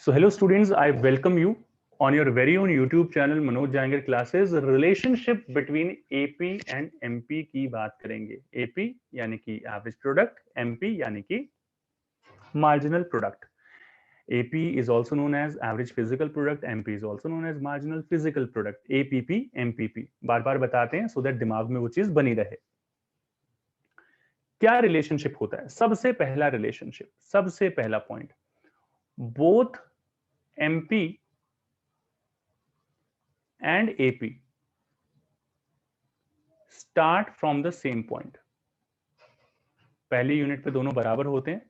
So hello students, I welcome you on your very own YouTube channel Manoj Jahangir classes. Relationship between AP and MP की बात करेंगे। AP यानी कि average product, MP यानी कि marginal product. AP is also known as average physical product, MP is also known as marginal physical product, APP, MPP। बार बार बताते हैं so that दिमाग में वो चीज बनी रहे। क्या रिलेशनशिप होता है? सबसे पहला रिलेशनशिप, सबसे पहला point, both MP and AP start from the same point। पहली यूनिट पे दोनों बराबर होते हैं,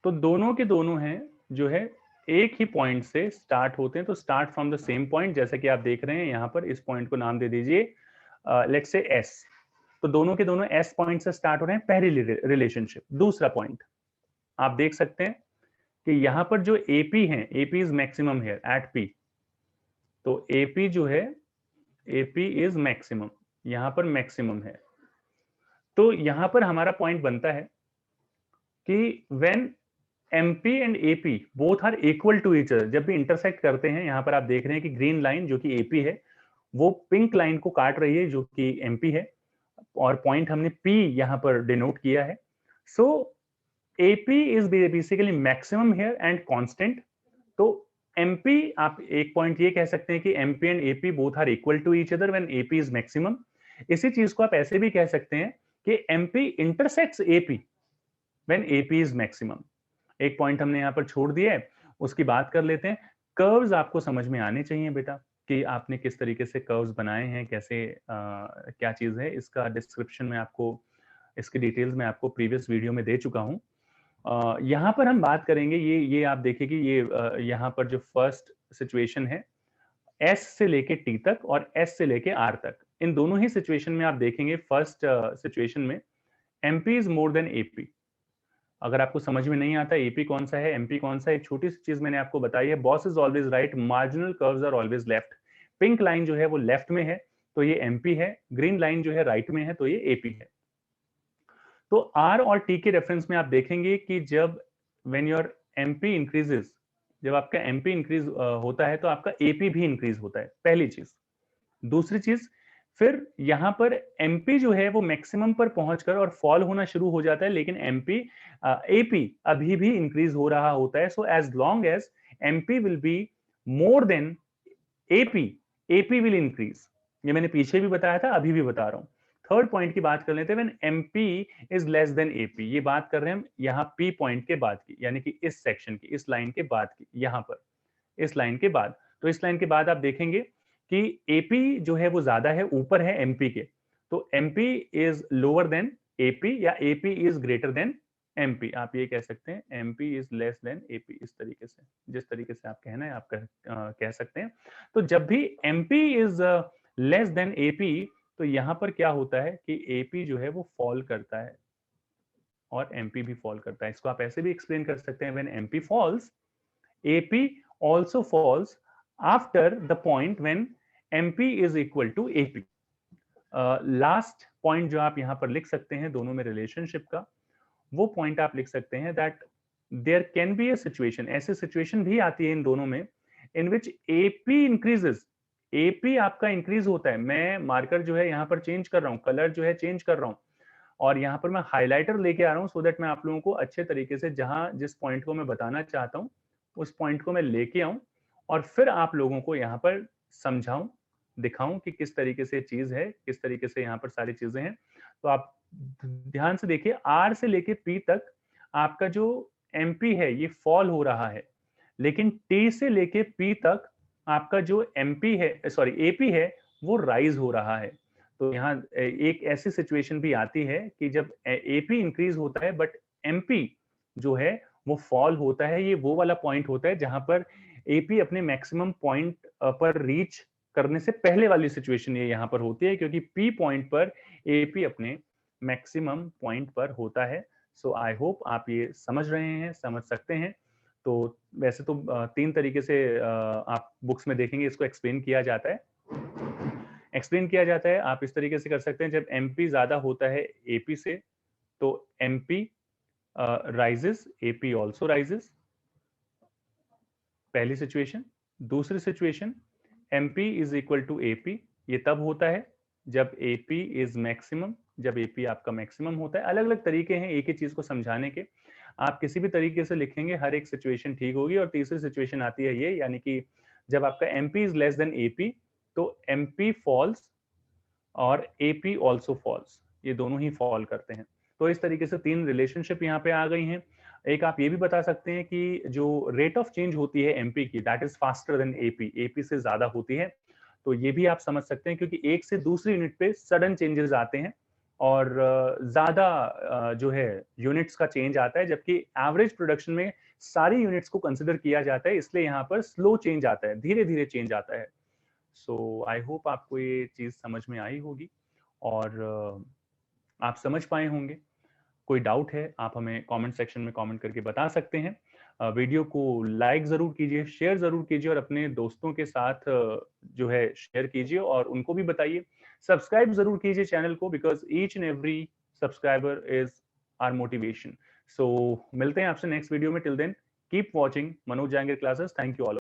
तो दोनों के दोनों हैं जो है एक ही पॉइंट से स्टार्ट होते हैं। तो start from the same point, जैसा कि आप देख रहे हैं यहां पर, इस पॉइंट को नाम दे दीजिए लेट्स से S। तो दोनों के दोनों S पॉइंट से स्टार्ट हो रहे हैं, पहली रिलेशनशिप। दूसरा पॉइंट आप देख सकते हैं कि यहां पर जो AP है, AP is maximum here eight P। तो AP जो है, AP इज मैक्सिमम, यहां पर मैक्सिमम है। तो यहां पर हमारा पॉइंट बनता है कि when MP and AP both are equal to each other, जब भी इंटरसेक्ट करते हैं, यहां पर आप देख रहे हैं कि ग्रीन लाइन जो कि AP है वो पिंक लाइन को काट रही है जो कि MP है, और पॉइंट हमने P यहां पर डिनोट किया है। सो AP is basically maximum here and constant. तो MP, आप एक पॉइंट ये कह सकते हैं कि MP and AP both are equal to each other when AP is maximum. इसी चीज को आप ऐसे भी कह सकते हैं कि MP intersects AP when AP is maximum. एक पॉइंट हमने यहाँ पर छोड़ दिया है, उसकी बात कर लेते हैं। कर्व्स आपको समझ में आने चाहिए बेटा, कि आपने किस तरीके से कर्व्स बनाए हैं, कैसे क्या चीज है। इसका डिस्क्रिप्शन में आपको, इसकी डिटेल्स में आपको प्रीवियस वीडियो में दे चुका हूं। यहाँ पर हम बात करेंगे, ये आप देखिए कि ये यहाँ पर जो फर्स्ट सिचुएशन है, S से लेके T तक और S से लेके R तक, इन दोनों ही सिचुएशन में आप देखेंगे फर्स्ट सिचुएशन में MP is more than AP। अगर आपको समझ में नहीं आता AP कौन सा है, MP कौन सा है, एक छोटी सी चीज मैंने आपको बताई है, boss is always right, marginal curves are always left. Pink line जो है वो लेफ्ट में है तो ये MP है, ग्रीन लाइन जो है राइट में है तो ये AP है। तो R और T के रेफरेंस में आप देखेंगे कि जब व्हेन योर MP इंक्रीजेस, जब आपका MP इंक्रीज होता है तो आपका AP भी इंक्रीज होता है, पहली चीज। दूसरी चीज, फिर यहां पर MP जो है वो मैक्सिमम पर पहुंचकर और फॉल होना शुरू हो जाता है, लेकिन AP अभी भी इंक्रीज हो रहा होता है। So as long as MP will be more than AP will increase. ये मैंने पीछे भी बताया था, अभी भी बता रहा हूं। थर्ड पॉइंट की बात कर लेते हैं, when MP is less than AP। ये बात कर रहे हैं हम यहाँ P पॉइंट के बाद की, यानी कि इस सेक्शन की, इस लाइन के बाद की, यहां पर इस लाइन के बाद। तो इस लाइन के बाद आप देखेंगे कि AP जो है वो ज्यादा है, ऊपर है MP के। तो MP is lower than AP या AP is greater than MP। आप ये कह सकते हैं MP is less than AP, इस तरीके से, जिस तरीके से आप कहना है आप कह सकते हैं। तो जब भी MP is less than AP, तो यहां पर क्या होता है कि AP जो है वो फॉल करता है और MP भी फॉल करता है। इसको आप ऐसे भी एक्सप्लेन कर सकते हैं, when MP falls AP also falls after the point when MP is equal to AP। Last point जो आप यहां पर लिख सकते हैं दोनों में रिलेशनशिप का, वो पॉइंट आप लिख सकते हैं that there can be a situation, ऐसी सिचुएशन भी आती है इन दोनों में, in which AP increases, AP आपका इंक्रीज होता है। मैं मार्कर जो है यहाँ पर चेंज कर रहा हूँ, कलर जो है चेंज कर रहा हूँ, और यहाँ पर मैं हाइलाइटर लेके आ रहा हूँ सो दैट मैं आप लोगों को अच्छे तरीके से, जहां जिस पॉइंट को मैं बताना चाहता हूँ उस पॉइंट को मैं लेके आऊं, और फिर आप लोगों को यहाँ पर समझाऊं, दिखाऊं कि किस तरीके से चीज है, किस तरीके से यहाँ पर सारी चीजें हैं। तो आप ध्यान से देखिए, R से लेके P तक आपका जो MP है ये फॉल हो रहा है, लेकिन T से लेके P तक आपका जो MP है, सॉरी AP है, वो राइज हो रहा है। तो यहाँ एक ऐसी सिचुएशन भी आती है कि जब AP इंक्रीज होता है बट MP जो है वो फॉल होता है। ये वो वाला पॉइंट होता है जहां पर AP अपने मैक्सिमम पॉइंट पर रीच करने से पहले वाली सिचुएशन ये यहाँ पर होती है, क्योंकि P पॉइंट पर AP अपने मैक्सिमम पॉइंट पर होता है। सो आई होप आप ये समझ रहे हैं, समझ सकते हैं। तो वैसे तो तीन तरीके से आप बुक्स में देखेंगे इसको एक्सप्लेन किया जाता है। आप इस तरीके से कर सकते हैं, जब MP ज्यादा होता है AP से तो MP rises, AP also rises। पहली सिचुएशन। दूसरी situation, MP is equal to AP, ये तब होता है जब AP इज मैक्सिमम, जब AP आपका मैक्सिमम होता है। अलग अलग तरीके हैं एक ही चीज को समझाने के, आप किसी भी तरीके से लिखेंगे हर एक सिचुएशन ठीक होगी। और तीसरी सिचुएशन आती है ये, यानी कि जब आपका MP is less than AP, तो MP फॉल्स और AP ऑल्सो फॉल्स, ये दोनों ही फॉल करते हैं। तो इस तरीके से तीन रिलेशनशिप यहाँ पे आ गई हैं। एक आप ये भी बता सकते हैं कि जो रेट ऑफ चेंज होती है MP की, that is faster than AP से ज्यादा होती है। तो ये भी आप समझ सकते हैं, क्योंकि एक से दूसरी यूनिट पे सडन चेंजेस आते हैं और ज्यादा जो है यूनिट्स का चेंज आता है, जबकि एवरेज प्रोडक्शन में सारी यूनिट्स को कंसिडर किया जाता है, इसलिए यहाँ पर स्लो चेंज आता है, धीरे धीरे चेंज आता है। सो आई होप आपको ये चीज समझ में आई होगी और आप समझ पाए होंगे। कोई डाउट है आप हमें कमेंट सेक्शन में कमेंट करके बता सकते हैं। वीडियो को लाइक जरूर कीजिए, शेयर जरूर कीजिए और अपने दोस्तों के साथ जो है शेयर कीजिए और उनको भी बताइए। सब्सक्राइब जरूर कीजिए चैनल को, because each and every subscriber is our motivation. So मिलते हैं आपसे नेक्स्ट वीडियो में। Till then keep watching Manoj Jahangir classes. Thank you all.